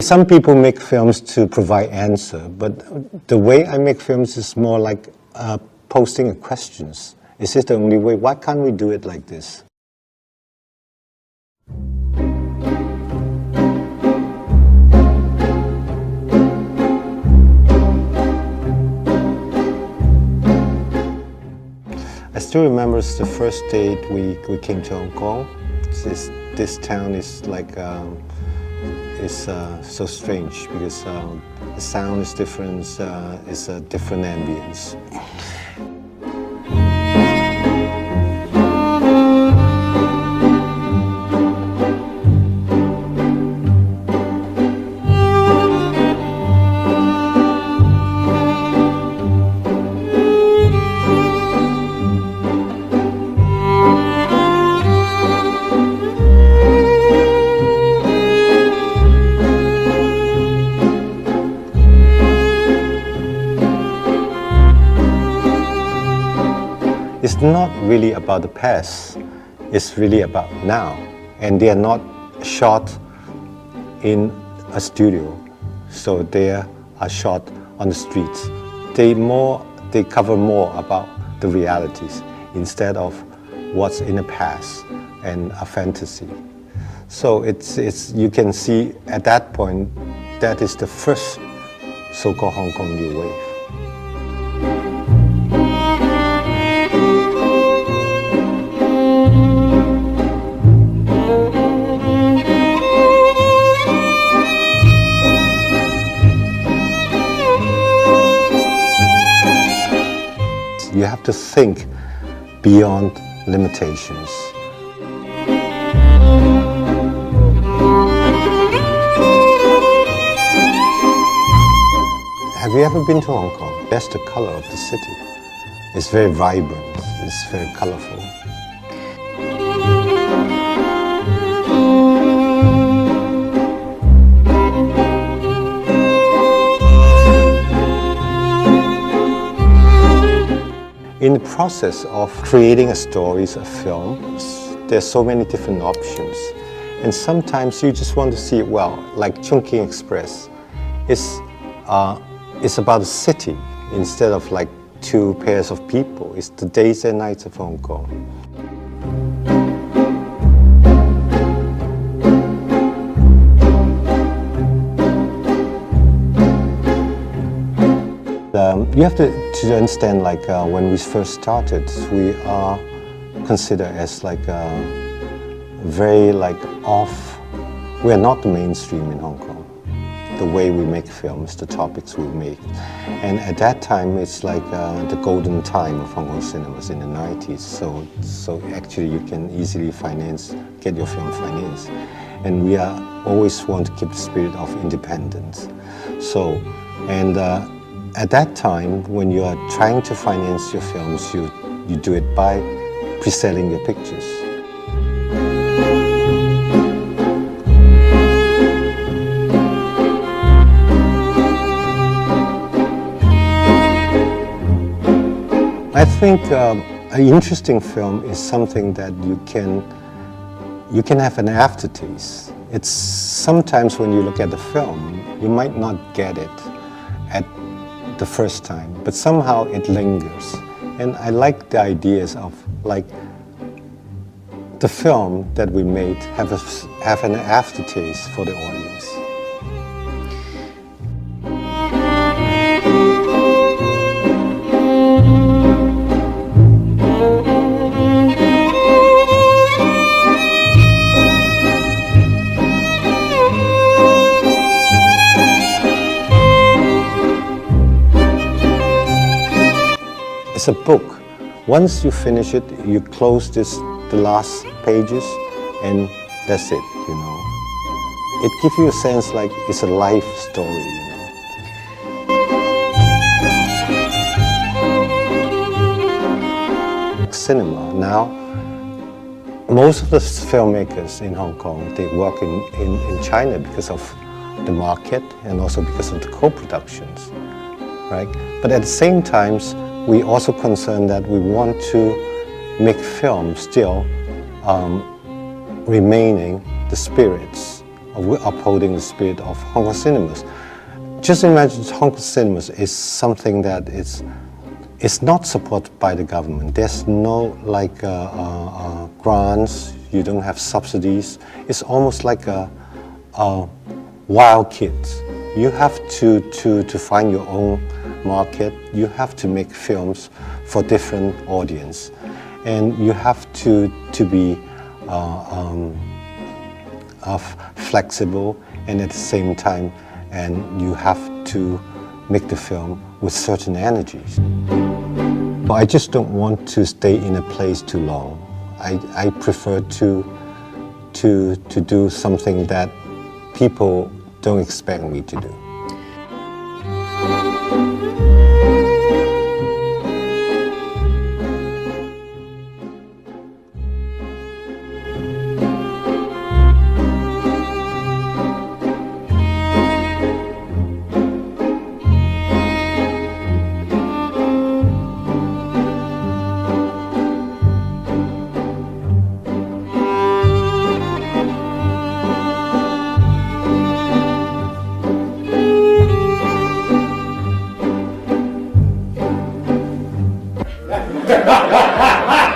Some people make films to provide answer, but the way I make films is more like posting questions. Is this the only way? Why can't we do it like this? I still remember the first date we came to Hong Kong. This town is like so strange because the sound is different, it's a different ambience. It's not really about the past, it's really about now. And they are not shot in a studio, so they are shot on the streets. They cover more about the realities instead of what's in the past and a fantasy. So you can see at that point, that is the first so-called Hong Kong New Wave. You have to think beyond limitations. Have you ever been to Hong Kong? That's the color of the city. It's very vibrant, it's very colorful. In the process of creating a story, a film, there's so many different options. And sometimes you just want to see it well, like Chungking Express. It's about a city instead of like two pairs of people. It's the days and nights of Hong Kong. You have to understand, like when we first started, we are considered as like very like off. We are not the mainstream in Hong Kong. The way we make films, the topics we make, and at that time it's like the golden time of Hong Kong cinemas in the 90s. So actually you can easily get your film financed, and we always want to keep the spirit of independence. At that time, when you are trying to finance your films, you do it by pre-selling your pictures. I think an interesting film is something that you can have an aftertaste. It's sometimes when you look at the film, you might not get it at the first time, but somehow it lingers. And I like the ideas of like the film that we made have an aftertaste for the audience. It's a book. Once you finish it, you close the last pages, and that's it, you know. It gives you a sense like it's a life story, you know. Cinema now, most of the filmmakers in Hong Kong, they work in China because of the market and also because of the co-productions, right? But at the same time, we also concerned that we want to make film still remaining the spirits we're upholding the spirit of Hong Kong cinemas. Just imagine Hong Kong cinemas is something that it's not supported by the government. There's no like grants, you don't have subsidies. It's almost like a wild kids. You have to find your own market. You have to make films for different audience. And you have to be flexible, and at the same time, and you have to make the film with certain energies. But I just don't want to stay in a place too long. I prefer to do something that people don't expect me to do. Ha ha ha ha!